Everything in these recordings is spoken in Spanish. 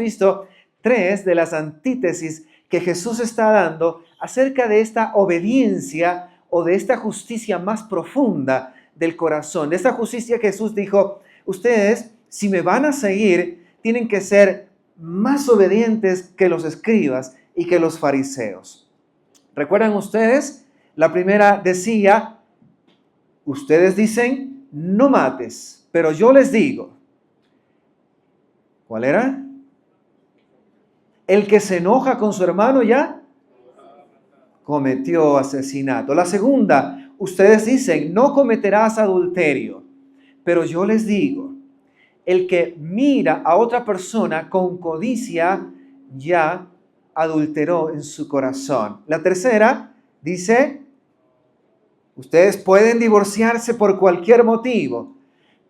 visto 3 de las antítesis que Jesús está dando acerca de esta obediencia o de esta justicia más profunda del corazón. De esta justicia Jesús dijo, ustedes, si me van a seguir, tienen que ser más obedientes que los escribas y que los fariseos. ¿Recuerdan ustedes? La primera decía, ustedes dicen, no mates, pero yo les digo. ¿Cuál era? El que se enoja con su hermano ya cometió asesinato. La segunda, ustedes dicen, no cometerás adulterio, pero yo les digo, el que mira a otra persona con codicia ya adulteró en su corazón. La tercera dice, ustedes pueden divorciarse por cualquier motivo,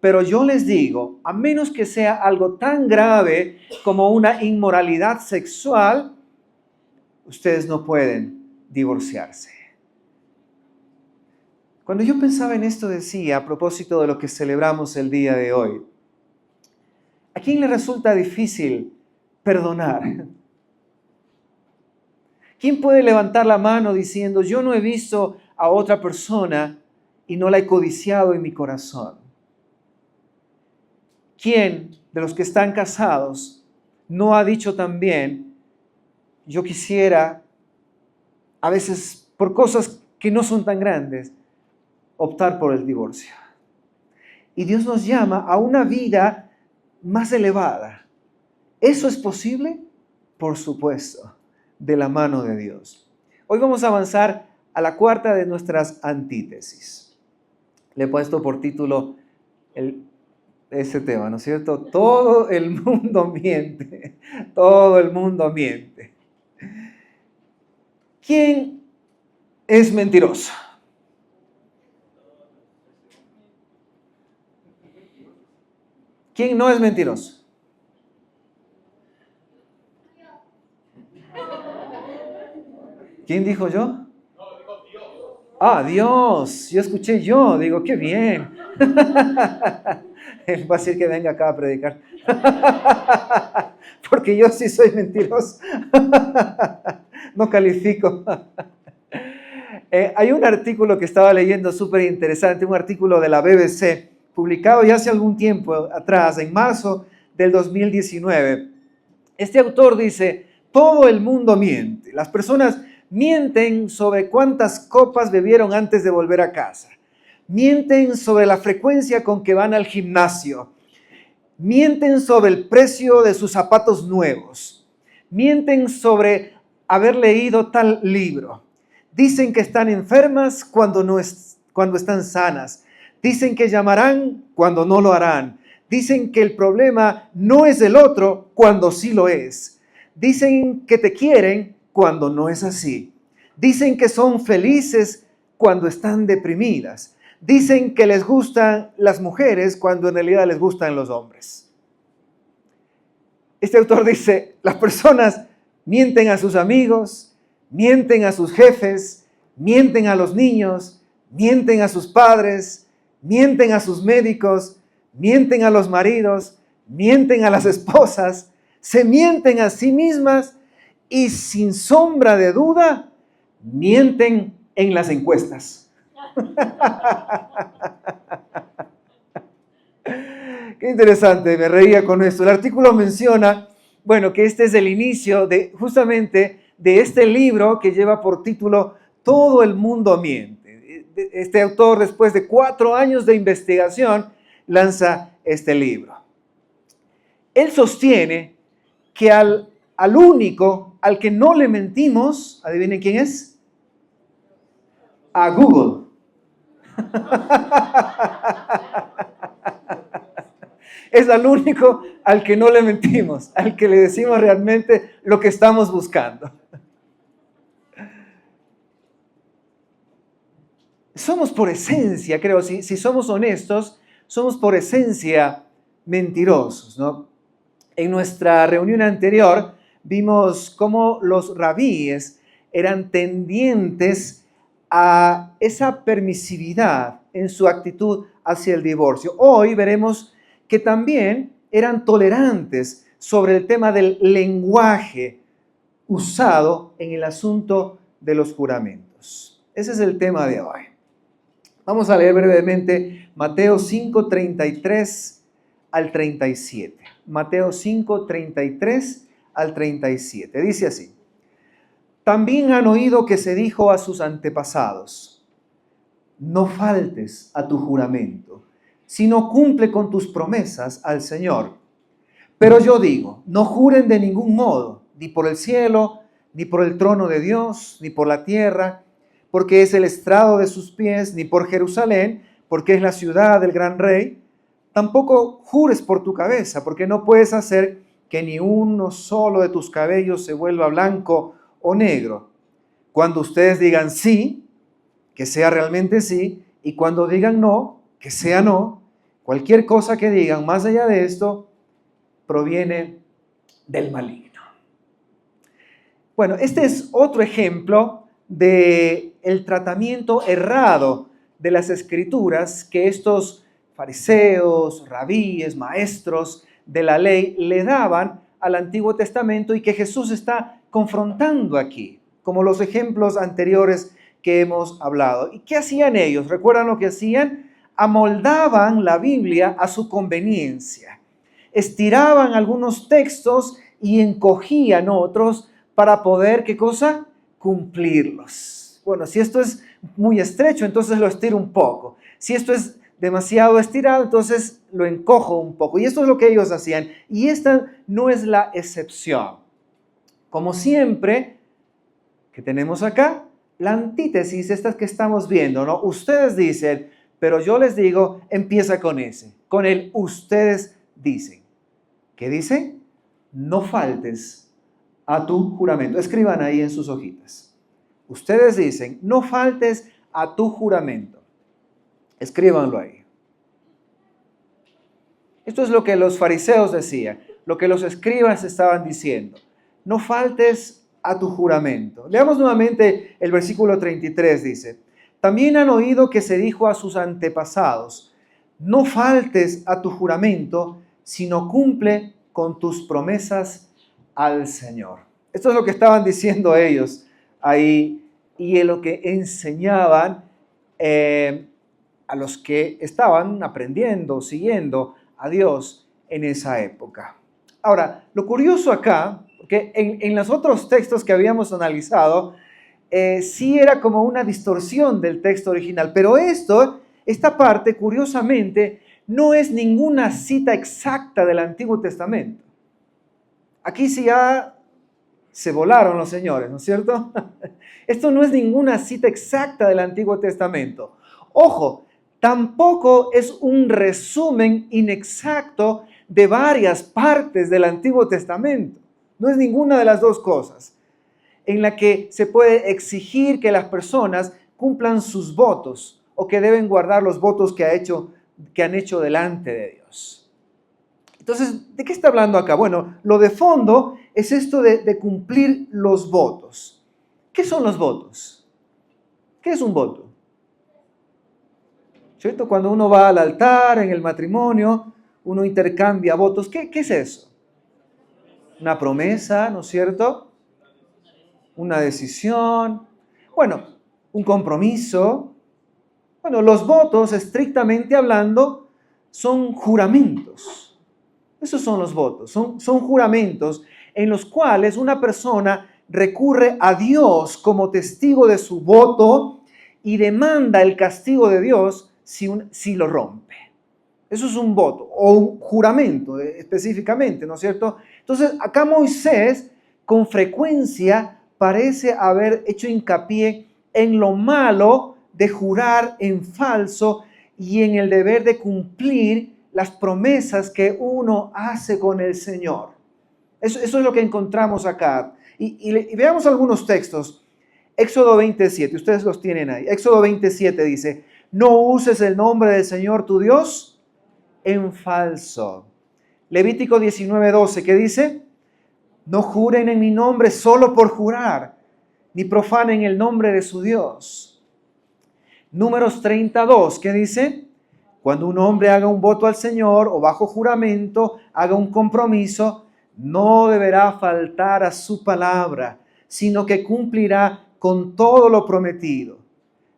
pero yo les digo, a menos que sea algo tan grave como una inmoralidad sexual, ustedes no pueden divorciarse. Cuando yo pensaba en esto decía, a propósito de lo que celebramos el día de hoy, ¿a quién le resulta difícil perdonar? ¿Quién puede levantar la mano diciendo, yo no he visto a otra persona y no la he codiciado en mi corazón? ¿Quién de los que están casados no ha dicho también, yo quisiera, a veces por cosas que no son tan grandes, optar por el divorcio? Y Dios nos llama a una vida más elevada. ¿Eso es posible? Por supuesto, de la mano de Dios. Hoy vamos a avanzar a la cuarta de nuestras antítesis. Le he puesto por título ese tema, ¿no es cierto? Todo el mundo miente. Todo el mundo miente. ¿Quién es mentiroso? ¿Quién no es mentiroso? ¿Quién dijo yo? No, dijo Dios. Ah, Dios. Yo escuché yo. Digo, qué bien. Él va a decir que venga acá a predicar. Porque yo sí soy mentiroso. No califico. Hay un artículo que estaba leyendo súper interesante, un artículo de la BBC, publicado ya hace algún tiempo atrás, en marzo del 2019. Este autor dice, todo el mundo miente. Las personas mienten sobre cuántas copas bebieron antes de volver a casa. Mienten sobre la frecuencia con que van al gimnasio. Mienten sobre el precio de sus zapatos nuevos. Mienten sobre haber leído tal libro. Dicen que están enfermas cuando están sanas. Dicen que llamarán cuando no lo harán. Dicen que el problema no es el otro cuando sí lo es. Dicen que te quieren cuando no es así. Dicen que son felices cuando están deprimidas. Dicen que les gustan las mujeres cuando en realidad les gustan los hombres. Este autor dice, las personas mienten a sus amigos, mienten a sus jefes, mienten a los niños, mienten a sus padres, mienten a sus médicos, mienten a los maridos, mienten a las esposas, se mienten a sí mismas y sin sombra de duda, mienten en las encuestas. Qué interesante, me reía con esto. El artículo menciona, bueno, que este es el inicio justamente de este libro que lleva por título Todo el mundo miente. Este autor, después de 4 años de investigación, lanza este libro. Él sostiene que al único al que no le mentimos, ¿adivinen quién es? A Google. Es al único al que no le mentimos, al que le decimos realmente lo que estamos buscando. Somos por esencia, creo, si somos honestos, somos por esencia mentirosos, ¿no? En nuestra reunión anterior vimos cómo los rabíes eran tendientes a esa permisividad en su actitud hacia el divorcio. Hoy veremos que también eran tolerantes sobre el tema del lenguaje usado en el asunto de los juramentos. Ese es el tema de hoy. Vamos a leer brevemente Mateo 5, 33 al 37. Mateo 5, 33 al 37. Dice así: También han oído que se dijo a sus antepasados: no faltes a tu juramento, sino cumple con tus promesas al Señor. Pero yo digo, no juren de ningún modo, ni por el cielo, ni por el trono de Dios, ni por la tierra, porque es el estrado de sus pies, ni por Jerusalén, porque es la ciudad del gran rey. Tampoco jures por tu cabeza, porque no puedes hacer que ni uno solo de tus cabellos se vuelva blanco o negro. Cuando ustedes digan sí, que sea realmente sí, y cuando digan no, que sea no. Cualquier cosa que digan más allá de esto proviene del maligno. Bueno, este es otro ejemplo del tratamiento errado de las Escrituras que estos fariseos, rabíes, maestros de la ley le daban al Antiguo Testamento y que Jesús está confrontando aquí, como los ejemplos anteriores que hemos hablado. ¿Y qué hacían ellos? ¿Recuerdan lo que hacían? Amoldaban la Biblia a su conveniencia. Estiraban algunos textos y encogían otros para poder, ¿qué cosa? Cumplirlos. Bueno, si esto es muy estrecho, entonces lo estiro un poco. Si esto es demasiado estirado, entonces lo encojo un poco. Y esto es lo que ellos hacían. Y esta no es la excepción. Como siempre, que tenemos acá, la antítesis, estas que estamos viendo, ¿no? Ustedes dicen, pero yo les digo, empieza con ese, con el ustedes dicen. ¿Qué dice? No faltes a tu juramento. Escriban ahí en sus hojitas. Ustedes dicen, no faltes a tu juramento. Escríbanlo ahí. Esto es lo que los fariseos decían, lo que los escribas estaban diciendo. No faltes a tu juramento. Leamos nuevamente el versículo 33, dice: También han oído que se dijo a sus antepasados: no faltes a tu juramento, sino cumple con tus promesas al Señor. Esto es lo que estaban diciendo ellos ahí y en lo que enseñaban a los que estaban aprendiendo, siguiendo a Dios en esa época. Ahora, lo curioso acá, porque en los otros textos que habíamos analizado, sí era como una distorsión del texto original, pero esta parte, curiosamente, no es ninguna cita exacta del Antiguo Testamento. Aquí sí ya se volaron los señores, ¿no es cierto? Esto no es ninguna cita exacta del Antiguo Testamento. Ojo, tampoco es un resumen inexacto de varias partes del Antiguo Testamento. No es ninguna de las dos cosas en la que se puede exigir que las personas cumplan sus votos o que deben guardar los votos que han hecho delante de Dios. Entonces, ¿de qué está hablando acá? Bueno, lo de fondo es esto de cumplir los votos. ¿Qué son los votos? ¿Qué es un voto? ¿Cierto? Cuando uno va al altar, en el matrimonio, uno intercambia votos. ¿Qué es eso? Una promesa, ¿no es cierto? Una decisión. Bueno, un compromiso. Bueno, los votos, estrictamente hablando, son juramentos. Esos son los votos. Son juramentos en los cuales una persona recurre a Dios como testigo de su voto y demanda el castigo de Dios si lo rompe. Eso es un voto o un juramento específicamente, ¿no es cierto? Entonces, acá Moisés con frecuencia parece haber hecho hincapié en lo malo de jurar en falso y en el deber de cumplir las promesas que uno hace con el Señor. Eso es lo que encontramos acá. Y veamos algunos textos. Éxodo 27, ustedes los tienen ahí. Éxodo 27 dice: no uses el nombre del Señor tu Dios en falso. Levítico 19:12, ¿qué dice? No juren en mi nombre solo por jurar, ni profanen el nombre de su Dios. Números 32, ¿qué dice? Cuando un hombre haga un voto al Señor o bajo juramento, haga un compromiso, no deberá faltar a su palabra, sino que cumplirá con todo lo prometido.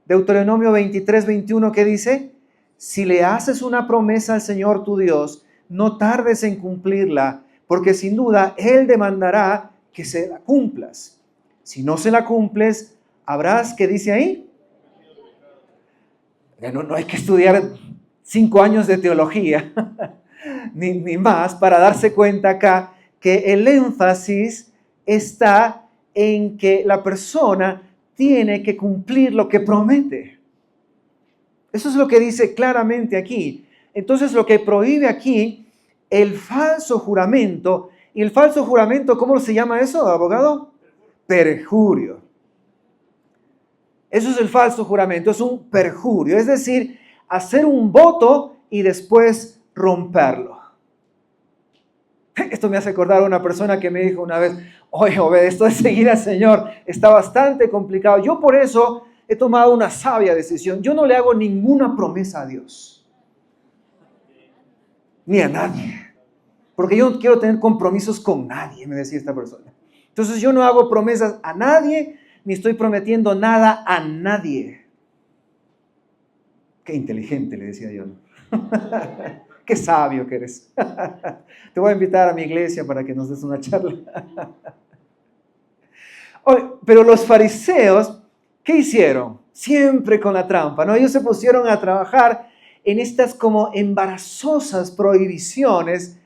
Deuteronomio 23:21, ¿qué dice? Si le haces una promesa al Señor tu Dios, no tardes en cumplirla, porque sin duda Él demandará que se la cumplas. Si no se la cumples, habrás, ¿qué dice ahí? No hay que estudiar 5 años de teología, ni más, para darse cuenta acá que el énfasis está en que la persona tiene que cumplir lo que promete. Eso es lo que dice claramente aquí. Entonces, lo que prohíbe aquí, el falso juramento. ¿Y el falso juramento, cómo se llama eso, abogado? Perjurio. Eso es el falso juramento, es un perjurio. Es decir, hacer un voto y después romperlo. Esto me hace acordar a una persona que me dijo una vez, oye, Obed, esto de seguir al Señor está bastante complicado. Yo por eso he tomado una sabia decisión. Yo no le hago ninguna promesa a Dios. Ni a nadie. Porque yo no quiero tener compromisos con nadie, me decía esta persona. Entonces yo no hago promesas a nadie, ni estoy prometiendo nada a nadie. Qué inteligente, le decía yo. Qué sabio que eres. Te voy a invitar a mi iglesia para que nos des una charla. Pero los fariseos, ¿qué hicieron? Siempre con la trampa, ¿no? Ellos se pusieron a trabajar en estas como embarazosas prohibiciones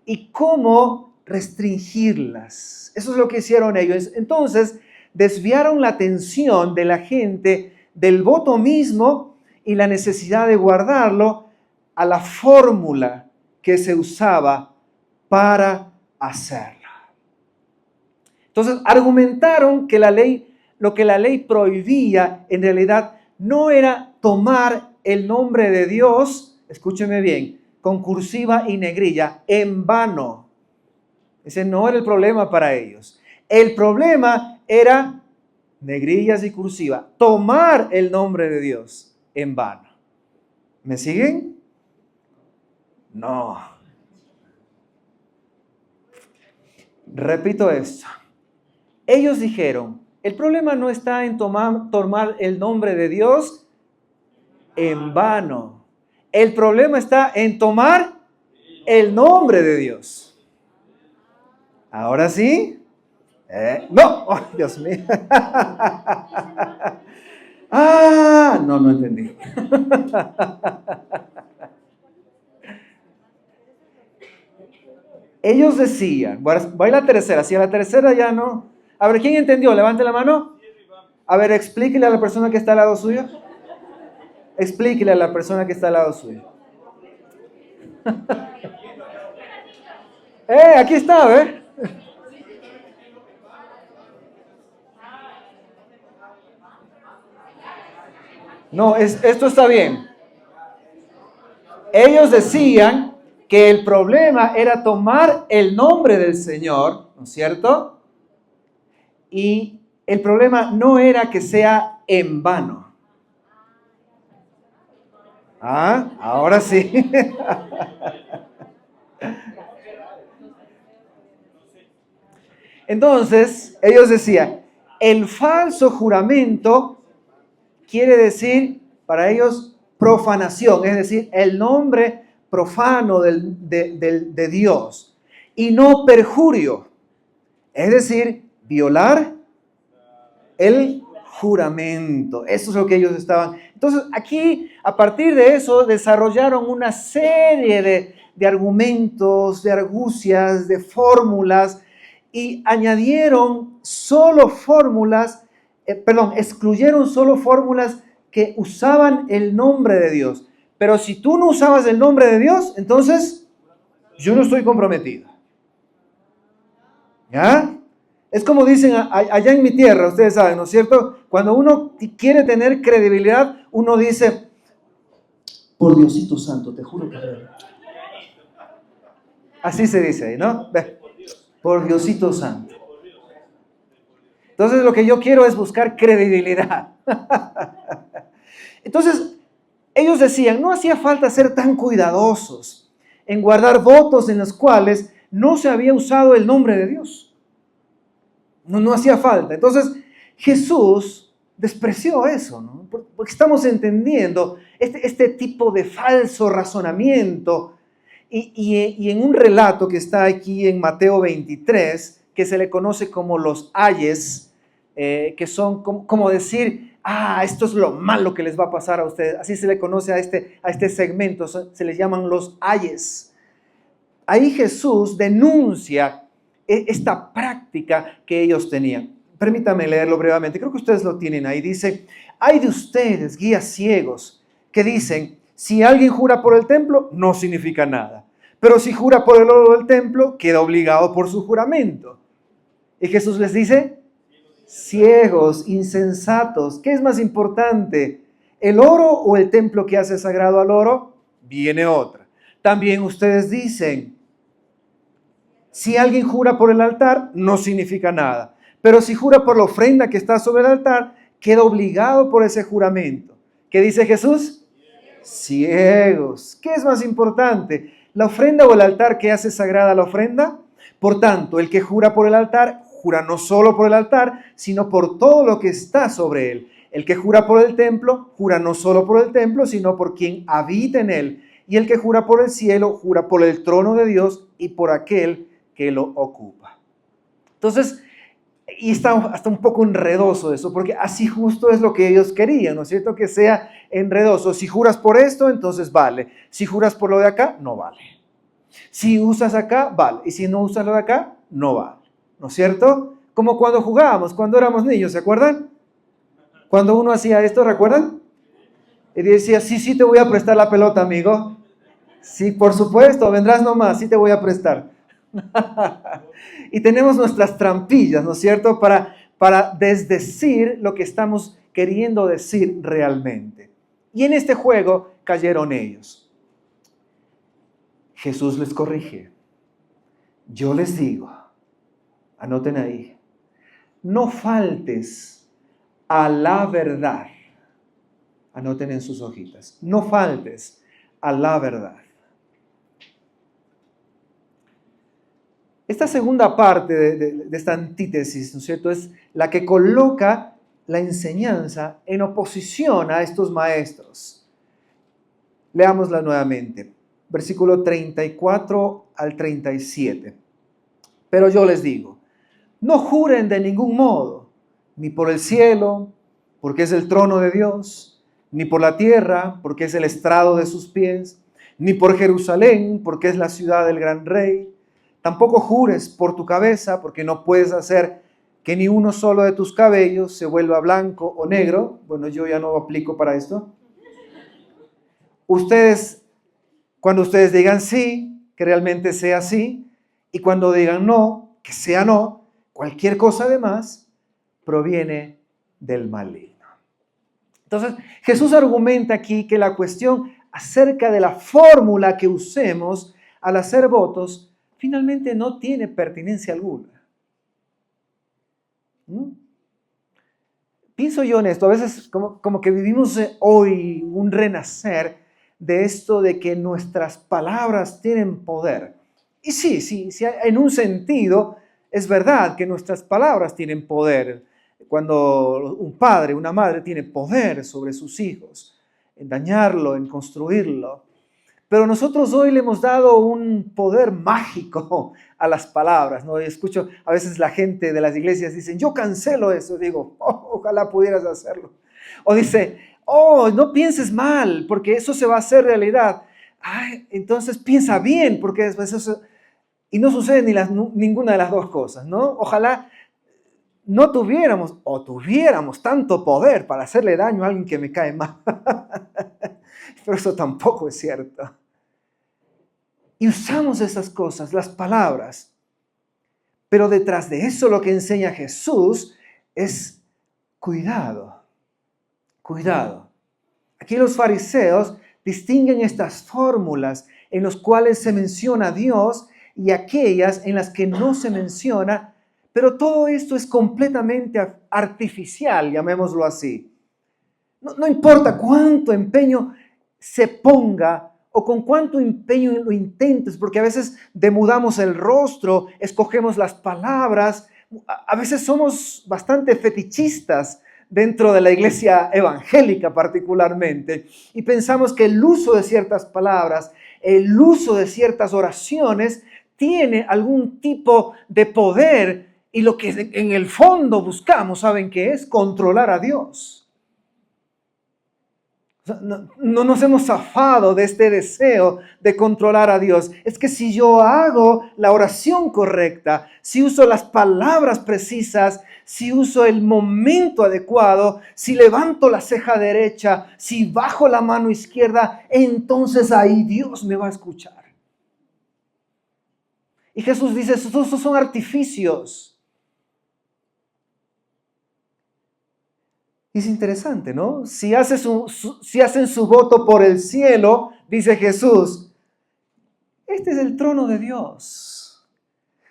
y cómo restringirlas. Eso es lo que hicieron ellos. Entonces, desviaron la atención de la gente del voto mismo y la necesidad de guardarlo a la fórmula que se usaba para hacerla. Entonces, argumentaron que lo que la ley prohibía, en realidad no era tomar el nombre de Dios, escúcheme bien, con cursiva y negrilla, en vano. Ese no era el problema para ellos. El problema era negrillas y cursiva, tomar el nombre de Dios en vano. ¿Me siguen? No. Repito esto. Ellos dijeron, el problema no está en tomar el nombre de Dios en vano. El problema está en tomar el nombre de Dios. ¿Ahora sí? No, oh, Dios mío. No entendí. Ellos decían, voy a la tercera, si a la tercera ya no. A ver, ¿quién entendió? Levante la mano. A ver, explíquele a la persona que está al lado suyo. Explíquele a la persona que está al lado suyo. Aquí está, ¿ve? No, esto está bien. Ellos decían que el problema era tomar el nombre del Señor, ¿no es cierto? Y el problema no era que sea en vano. Ahora sí. Entonces, ellos decían, el falso juramento quiere decir para ellos profanación, es decir, el nombre profano de Dios, y no perjurio, es decir, violar el juramento. Eso es lo que ellos estaban. Entonces, aquí, a partir de eso, desarrollaron una serie de argumentos, de argucias, de fórmulas, y añadieron solo fórmulas, excluyeron solo fórmulas que usaban el nombre de Dios. Pero si tú no usabas el nombre de Dios, entonces yo no estoy comprometido. ¿Ya? Es como dicen allá en mi tierra, ustedes saben, ¿no es cierto? Cuando uno quiere tener credibilidad, uno dice, por Diosito Santo, te juro que... Así se dice ahí, ¿no? Por Diosito Santo. Entonces lo que yo quiero es buscar credibilidad. Entonces, ellos decían, no hacía falta ser tan cuidadosos en guardar votos en los cuales no se había usado el nombre de Dios. No hacía falta. Entonces Jesús despreció eso, ¿no? Porque estamos entendiendo este tipo de falso razonamiento y en un relato que está aquí en Mateo 23, que se le conoce como los ayes, que son como decir, esto es lo malo que les va a pasar a ustedes. Así se le conoce a este segmento, se les llaman los ayes. Ahí Jesús denuncia esta práctica que ellos tenían. Permítame leerlo brevemente, creo que ustedes lo tienen ahí. Dice, hay de ustedes, guías ciegos, que dicen, si alguien jura por el templo, no significa nada. Pero si jura por el oro del templo, queda obligado por su juramento. Y Jesús les dice, ciegos, insensatos, ¿qué es más importante? ¿El oro o el templo que hace sagrado al oro? Viene otra. También ustedes dicen, si alguien jura por el altar, no significa nada. Pero si jura por la ofrenda que está sobre el altar, queda obligado por ese juramento. ¿Qué dice Jesús? Ciegos. ¿Qué es más importante? ¿La ofrenda o el altar que hace sagrada la ofrenda? Por tanto, el que jura por el altar, jura no solo por el altar, sino por todo lo que está sobre él. El que jura por el templo, jura no solo por el templo, sino por quien habita en él. Y el que jura por el cielo, jura por el trono de Dios y por aquel que lo ocupa. Entonces, y está hasta un poco enredoso eso, porque así justo es lo que ellos querían, ¿no es cierto? Que sea enredoso. Si juras por esto, entonces vale. Si juras por lo de acá, no vale. Si usas acá, vale. Y si no usas lo de acá, no vale. ¿No es cierto? Como cuando jugábamos, cuando éramos niños, ¿se acuerdan? Cuando uno hacía esto, ¿recuerdan? Y decía, sí, te voy a prestar la pelota, amigo. Sí, por supuesto, vendrás nomás, sí te voy a prestar. Y tenemos nuestras trampillas, ¿no es cierto? Para desdecir lo que estamos queriendo decir realmente. Y en este juego cayeron ellos. Jesús les corrige. Yo les digo, anoten ahí, no faltes a la verdad. Anoten en sus hojitas, no faltes a la verdad. Esta segunda parte de esta antítesis, ¿no es cierto?, es la que coloca la enseñanza en oposición a estos maestros. Leámosla nuevamente, versículo 34 al 37. Pero yo les digo, no juren de ningún modo, ni por el cielo, porque es el trono de Dios, ni por la tierra, porque es el estrado de sus pies, ni por Jerusalén, porque es la ciudad del gran rey. Tampoco jures por tu cabeza, porque no puedes hacer que ni uno solo de tus cabellos se vuelva blanco o negro. Bueno, yo ya no aplico para esto. Cuando ustedes digan sí, que realmente sea sí, y cuando digan no, que sea no, cualquier cosa además proviene del maligno. Entonces, Jesús argumenta aquí que la cuestión acerca de la fórmula que usemos al hacer votos finalmente no tiene pertinencia alguna. Pienso yo en esto, a veces como que vivimos hoy un renacer de esto de que nuestras palabras tienen poder. Y sí, en un sentido es verdad que nuestras palabras tienen poder. Cuando un padre, una madre tiene poder sobre sus hijos, en dañarlo, en construirlo. Pero nosotros hoy le hemos dado un poder mágico a las palabras, ¿no? Y escucho a veces la gente de las iglesias dicen, yo cancelo eso. Digo, ojalá pudieras hacerlo. O dice, no pienses mal, porque eso se va a hacer realidad. Entonces piensa bien, porque después eso... Y no sucede ninguna de las dos cosas, ¿no? Ojalá no tuviéramos tanto poder para hacerle daño a alguien que me cae mal. Pero eso tampoco es cierto. Y usamos esas cosas, las palabras. Pero detrás de eso lo que enseña Jesús es cuidado. Cuidado. Aquí los fariseos distinguen estas fórmulas en las cuales se menciona a Dios y aquellas en las que no se menciona, pero todo esto es completamente artificial, llamémoslo así. No importa cuánto empeño se ponga o con cuánto empeño lo intentes, porque a veces demudamos el rostro, escogemos las palabras, a veces somos bastante fetichistas dentro de la iglesia evangélica particularmente, y pensamos que el uso de ciertas palabras, el uso de ciertas oraciones tiene algún tipo de poder, y lo que en el fondo buscamos, ¿saben qué es? Controlar a Dios. No nos hemos zafado de este deseo de controlar a Dios. Es que si yo hago la oración correcta, si uso las palabras precisas, si uso el momento adecuado, si levanto la ceja derecha, si bajo la mano izquierda, entonces ahí Dios me va a escuchar. Y Jesús dice, esos son artificios. Es interesante, ¿no? Si hacen su voto por el cielo, dice Jesús, este es el trono de Dios.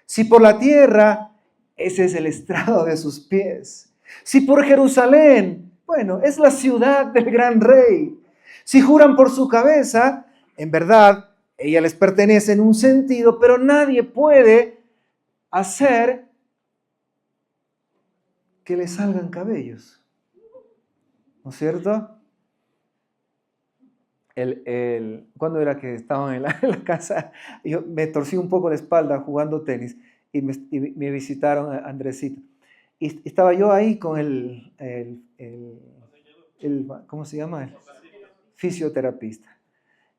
Si por la tierra, ese es el estrado de sus pies. Si por Jerusalén, bueno, es la ciudad del gran rey. Si juran por su cabeza, en verdad, ella les pertenece en un sentido, pero nadie puede hacer que le salgan cabellos. ¿No es cierto? ¿Cuándo era que estaban en la casa? Yo me torcí un poco la espalda jugando tenis y me visitaron a Andresito. Y estaba yo ahí con ¿cómo se llama? El fisioterapista.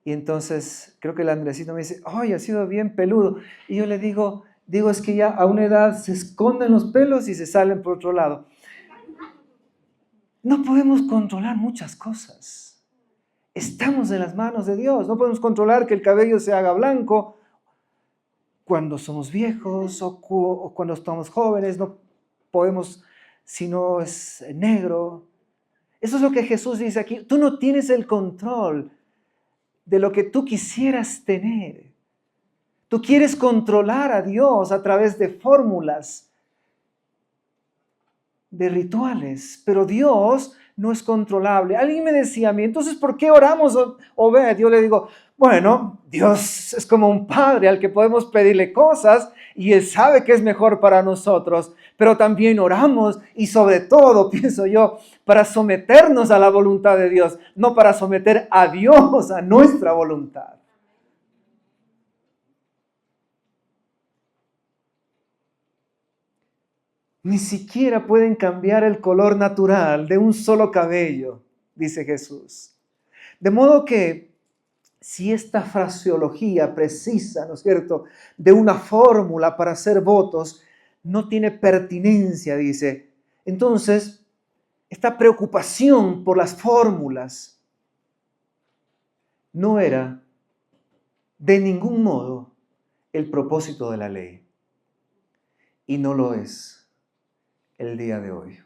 Y entonces creo que el Andresito me dice, ¡ay, ha sido bien peludo! Y yo le digo, es que ya a una edad se esconden los pelos y se salen por otro lado. No podemos controlar muchas cosas. Estamos en las manos de Dios. No podemos controlar que el cabello se haga blanco cuando somos viejos o cuando estamos jóvenes. No podemos, si no es negro. Eso es lo que Jesús dice aquí. Tú no tienes el control de lo que tú quisieras tener. Tú quieres controlar a Dios a través de fórmulas, de rituales, pero Dios no es controlable. Alguien me decía a mí, entonces, ¿por qué oramos, Obed? Yo le digo, bueno, Dios es como un padre al que podemos pedirle cosas y Él sabe que es mejor para nosotros, pero también oramos y sobre todo, pienso yo, para someternos a la voluntad de Dios, no para someter a Dios a nuestra voluntad. Ni siquiera pueden cambiar el color natural de un solo cabello, dice Jesús. De modo que si esta fraseología precisa, ¿no es cierto?, de una fórmula para hacer votos, no tiene pertinencia, dice. Entonces, esta preocupación por las fórmulas no era de ningún modo el propósito de la ley. Y no lo es el día de hoy,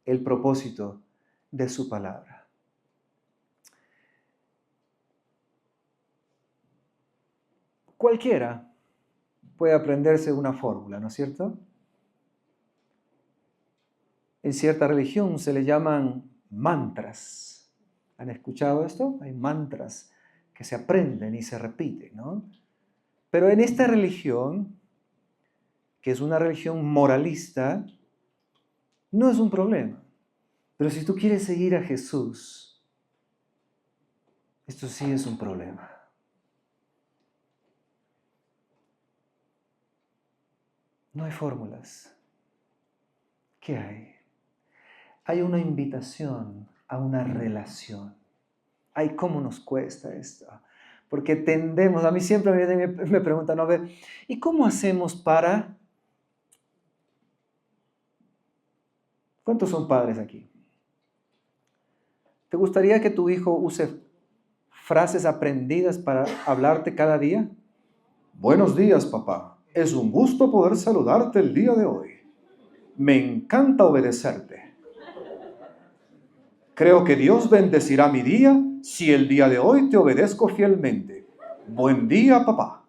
el propósito de su palabra. Cualquiera puede aprenderse una fórmula, ¿no es cierto? En cierta religión se le llaman mantras. ¿Han escuchado esto? Hay mantras que se aprenden y se repiten, ¿no? Pero en esta religión, que es una religión moralista, no es un problema. Pero si tú quieres seguir a Jesús, esto sí es un problema. No hay fórmulas. ¿Qué hay? Hay una invitación a una relación. Ay, ¿cómo nos cuesta esto? Porque tendemos, a mí siempre me preguntan, ¿no? ¿Y cómo hacemos para? ¿Cuántos son padres aquí? ¿Te gustaría que tu hijo use frases aprendidas para hablarte cada día? Buenos días, papá. Es un gusto poder saludarte el día de hoy. Me encanta obedecerte. Creo que Dios bendecirá mi día si el día de hoy te obedezco fielmente. Buen día, papá.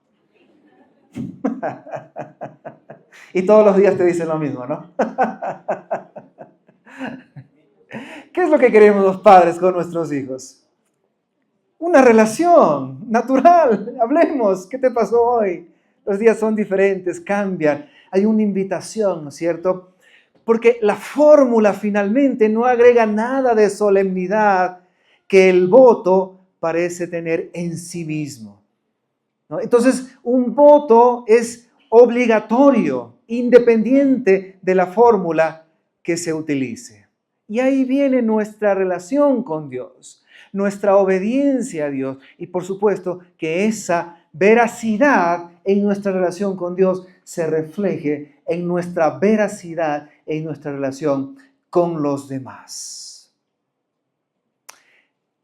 Y todos los días te dicen lo mismo, ¿no? ¿Qué es lo que queremos los padres con nuestros hijos? una relación natural. Hablemos, ¿qué te pasó hoy? Los días son diferentes, cambian. Hay una invitación, ¿no es cierto? Porque la fórmula finalmente no agrega nada de solemnidad que el voto parece tener en sí mismo, ¿no? Entonces, un voto es obligatorio, independiente de la fórmula que se utilice. Y ahí viene nuestra relación con Dios, nuestra obediencia a Dios y por supuesto que esa veracidad en nuestra relación con Dios se refleje en nuestra veracidad en nuestra relación con los demás.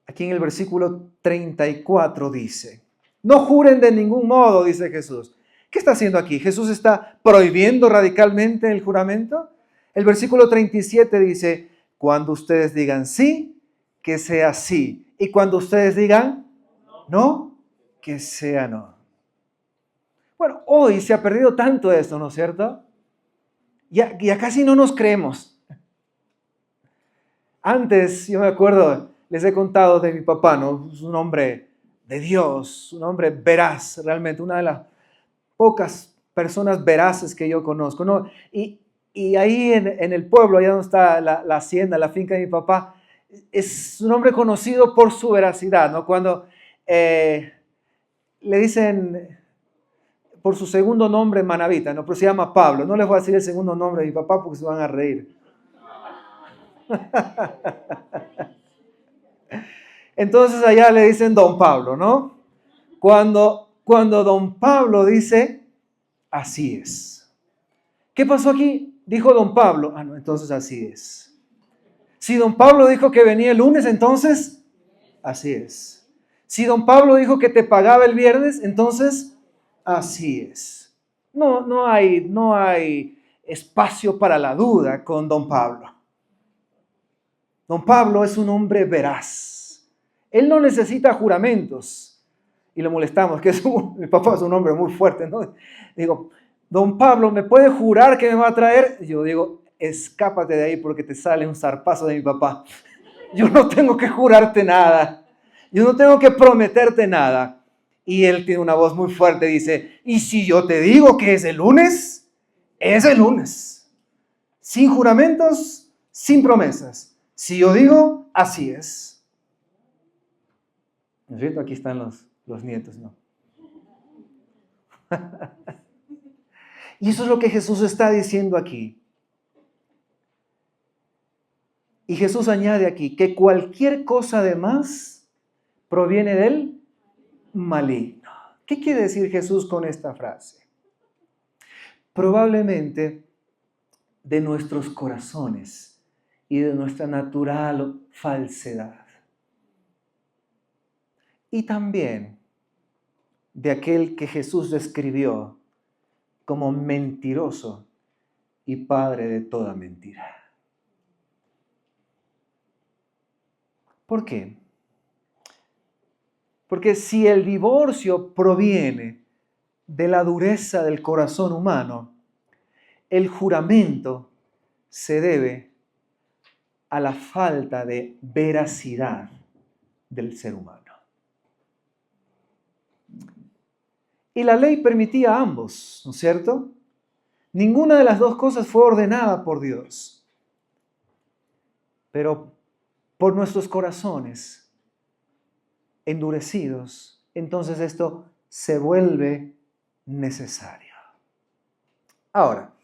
Aquí en el versículo 34 dice, no juren de ningún modo, dice Jesús. ¿Qué está haciendo aquí? ¿Jesús está prohibiendo radicalmente el juramento? El versículo 37 dice, cuando ustedes digan sí, que sea sí. Y cuando ustedes digan no, que sea no. Bueno, hoy se ha perdido tanto esto, ¿no es cierto? Ya casi no nos creemos. Antes, yo me acuerdo, les he contado de mi papá, ¿no? Es un hombre de Dios, un hombre veraz, realmente, una de las pocas personas veraces que yo conozco, ¿no? Y ahí en el pueblo, allá donde está la hacienda, la finca de mi papá, es un hombre conocido por su veracidad, ¿no? Cuando le dicen por su segundo nombre manavita, ¿no? Pero se llama Pablo. No les voy a decir el segundo nombre de mi papá porque se van a reír. Entonces allá le dicen Don Pablo, ¿no? Cuando Don Pablo dice, así es. ¿Qué pasó aquí? Dijo Don Pablo. Ah, no, entonces así es. Si Don Pablo dijo que venía el lunes, entonces así es. Si Don Pablo dijo que te pagaba el viernes, entonces así es. No hay espacio para la duda con Don Pablo. Don Pablo es un hombre veraz. Él no necesita juramentos. Y lo molestamos, que mi papá es un hombre muy fuerte, ¿no? Digo, Don Pablo, ¿me puede jurar que me va a traer? Yo digo, escápate de ahí porque te sale un zarpazo de mi papá. Yo no tengo que jurarte nada. Yo no tengo que prometerte nada. Y él tiene una voz muy fuerte, dice, y si yo te digo que es el lunes, es el lunes. Sin juramentos, sin promesas. Si yo digo, así es. ¿No es cierto? Aquí están los nietos, ¿no? Y eso es lo que Jesús está diciendo aquí. Y Jesús añade aquí que cualquier cosa de más proviene del maligno. ¿Qué quiere decir Jesús con esta frase? Probablemente de nuestros corazones y de nuestra natural falsedad. Y también de aquel que Jesús describió como mentiroso y padre de toda mentira. ¿Por qué? Porque si el divorcio proviene de la dureza del corazón humano, el juramento se debe a la falta de veracidad del ser humano. Y la ley permitía a ambos, ¿no es cierto? Ninguna de las dos cosas fue ordenada por Dios. Pero por nuestros corazones endurecidos, entonces esto se vuelve necesario. Ahora,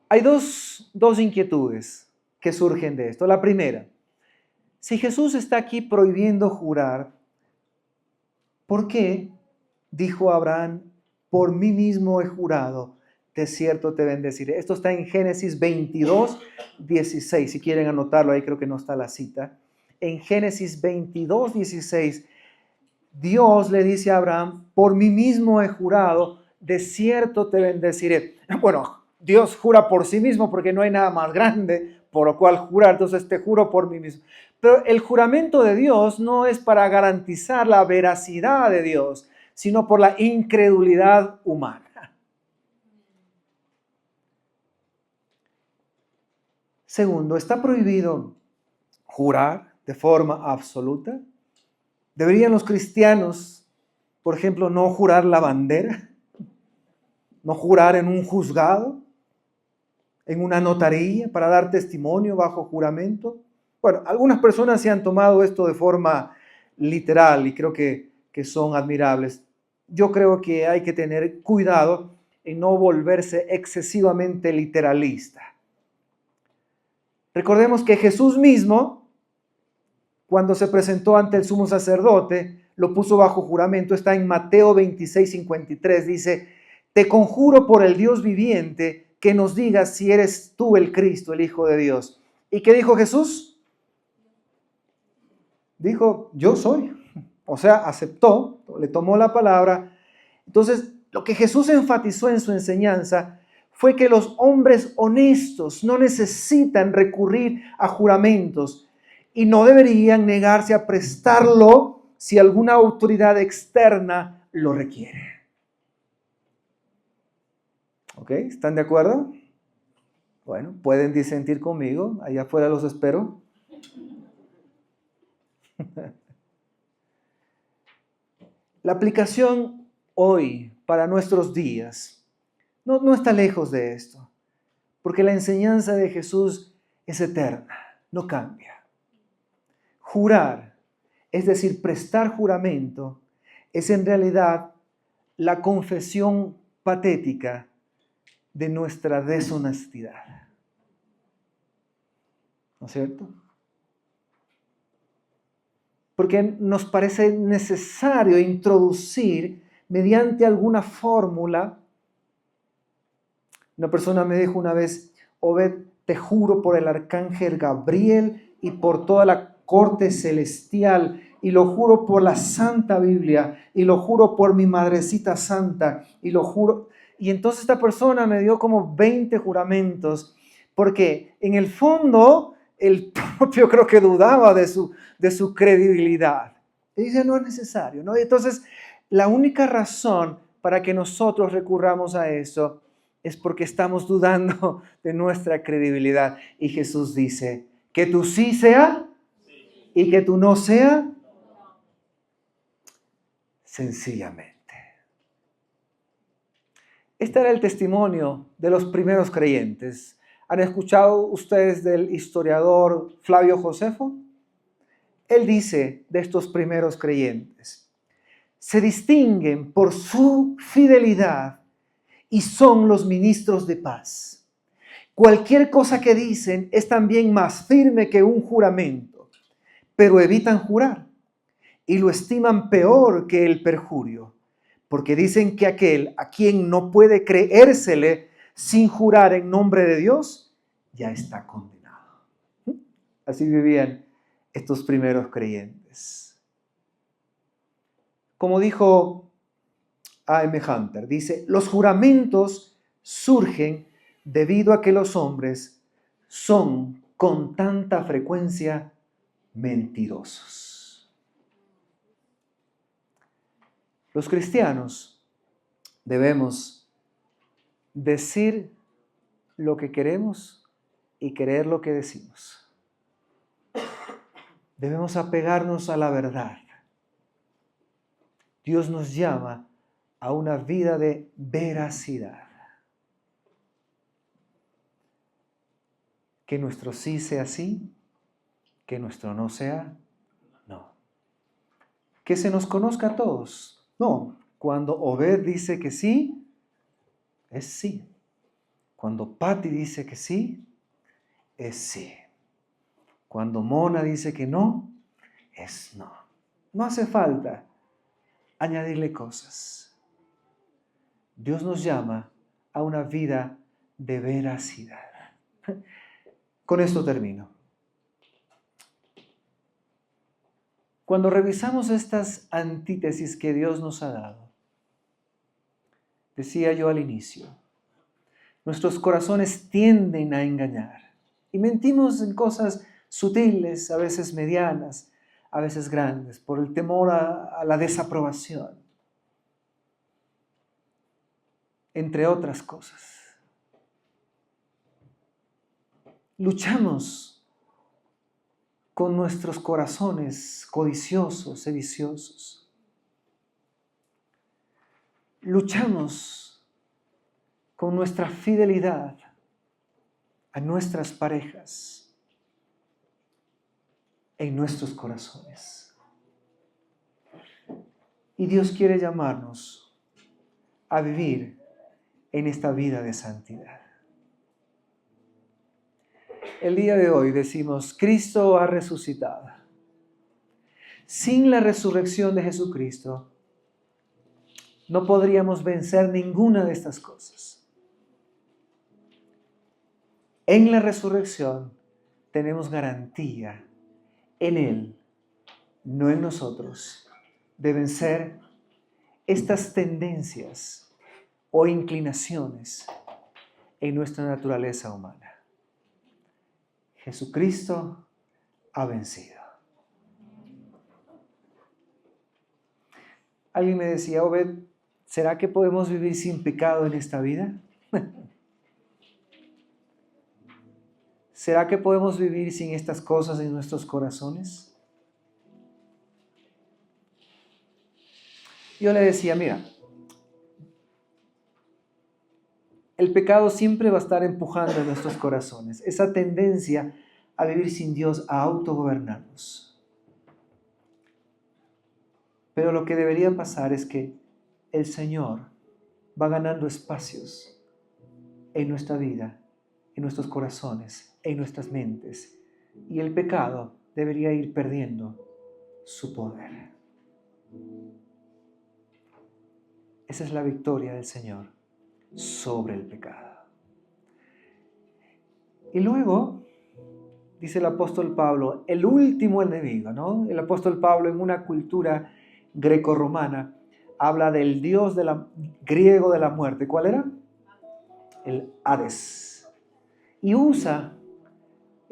hay dos inquietudes que surgen de esto. La primera, si Jesús está aquí prohibiendo jurar, ¿por qué dijo Abraham, por mí mismo he jurado, de cierto te bendeciré? Esto está en Génesis 22, 16. Si quieren anotarlo, ahí creo que no está la cita. En Génesis 22, 16, Dios le dice a Abraham, por mí mismo he jurado, de cierto te bendeciré. Bueno, Dios jura por sí mismo porque no hay nada más grande por lo cual jurar, entonces te juro por mí mismo. Pero el juramento de Dios no es para garantizar la veracidad de Dios, sino por la incredulidad humana. Segundo, ¿está prohibido jurar de forma absoluta? ¿Deberían los cristianos, por ejemplo, no jurar la bandera? ¿No jurar en un juzgado? ¿En una notaría para dar testimonio bajo juramento? Bueno, algunas personas se han tomado esto de forma literal y creo que son admirables. Yo creo que hay que tener cuidado en no volverse excesivamente literalista. Recordemos que Jesús mismo, cuando se presentó ante el sumo sacerdote, lo puso bajo juramento. Está en Mateo 26:53. Dice: te conjuro por el Dios viviente que nos digas si eres tú el Cristo, el Hijo de Dios. ¿Y qué dijo Jesús? Dijo: yo soy. O sea, aceptó, le tomó la palabra. Entonces, lo que Jesús enfatizó en su enseñanza fue que los hombres honestos no necesitan recurrir a juramentos y no deberían negarse a prestarlo si alguna autoridad externa lo requiere. ¿Ok? ¿Están de acuerdo? Bueno, pueden disentir conmigo. Allá afuera los espero. La aplicación hoy para nuestros días no está lejos de esto, porque la enseñanza de Jesús es eterna, no cambia. Jurar, es decir, prestar juramento, es en realidad la confesión patética de nuestra deshonestidad. ¿No es cierto? Porque nos parece necesario introducir mediante alguna fórmula. Una persona me dijo una vez: Obed, te juro por el arcángel Gabriel y por toda la corte celestial, y lo juro por la Santa Biblia, y lo juro por mi madrecita santa, y lo juro. Y entonces esta persona me dio como 20 juramentos, porque en el fondo el propio creo que dudaba de su credibilidad. Y dice: no es necesario, ¿no? Y entonces la única razón para que nosotros recurramos a eso es porque estamos dudando de nuestra credibilidad. Y Jesús dice: que tu sí sea y que tu no sea, sencillamente. Este era el testimonio de los primeros creyentes. ¿Han escuchado ustedes del historiador Flavio Josefo? Él dice de estos primeros creyentes: se distinguen por su fidelidad y son los ministros de paz. Cualquier cosa que dicen es también más firme que un juramento, pero evitan jurar y lo estiman peor que el perjurio, porque dicen que aquel a quien no puede creérsele sin jurar en nombre de Dios, ya está condenado. Así vivían estos primeros creyentes. Como dijo A.M. Hunter, dice: los juramentos surgen debido a que los hombres son con tanta frecuencia mentirosos. Los cristianos debemos decir lo que queremos y creer lo que decimos. Debemos apegarnos a la verdad. Dios nos llama a una vida de veracidad. Que nuestro sí sea sí, que nuestro no sea no. Que se nos conozca a todos. No, cuando Obed dice que sí, es sí. Cuando Patti dice que sí, es sí. Cuando Mona dice que no, es no. No hace falta añadirle cosas. Dios nos llama a una vida de veracidad. Con esto termino. Cuando revisamos estas antítesis que Dios nos ha dado, decía yo al inicio, nuestros corazones tienden a engañar y mentimos en cosas sutiles, a veces medianas, a veces grandes, por el temor a la desaprobación, entre otras cosas. Luchamos con nuestros corazones codiciosos, sediciosos. Luchamos con nuestra fidelidad a nuestras parejas en nuestros corazones. Y Dios quiere llamarnos a vivir en esta vida de santidad. El día de hoy decimos, Cristo ha resucitado. Sin la resurrección de Jesucristo, no podríamos vencer ninguna de estas cosas. En la resurrección tenemos garantía en Él, no en nosotros, de vencer estas tendencias o inclinaciones en nuestra naturaleza humana. Jesucristo ha vencido. Alguien me decía, Obed, ¿será que podemos vivir sin pecado en esta vida? ¿Será que podemos vivir sin estas cosas en nuestros corazones? Yo le decía, mira, el pecado siempre va a estar empujando en nuestros corazones, esa tendencia a vivir sin Dios, a autogobernarnos. Pero lo que debería pasar es que el Señor va ganando espacios en nuestra vida, en nuestros corazones, en nuestras mentes, y el pecado debería ir perdiendo su poder. Esa es la victoria del Señor sobre el pecado. Y luego, dice el apóstol Pablo, el último enemigo, ¿no? El apóstol Pablo, en una cultura grecorromana, habla del dios griego de la muerte. ¿Cuál era? El Hades. Y usa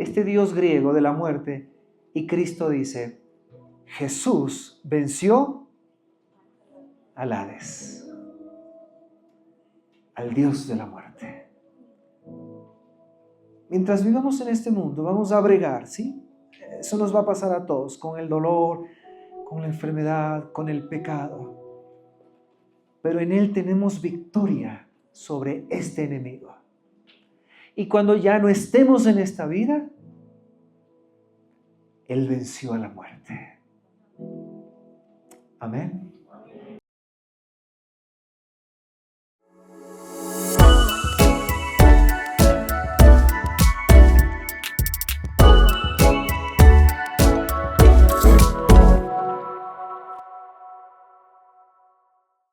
este dios griego de la muerte, y Cristo dice, Jesús venció al Hades, al dios de la muerte. Mientras vivamos en este mundo, vamos a bregar, ¿sí? Eso nos va a pasar a todos, con el dolor, con la enfermedad, con el pecado. Pero en Él tenemos victoria sobre este enemigo. Y cuando ya no estemos en esta vida, Él venció a la muerte. Amén.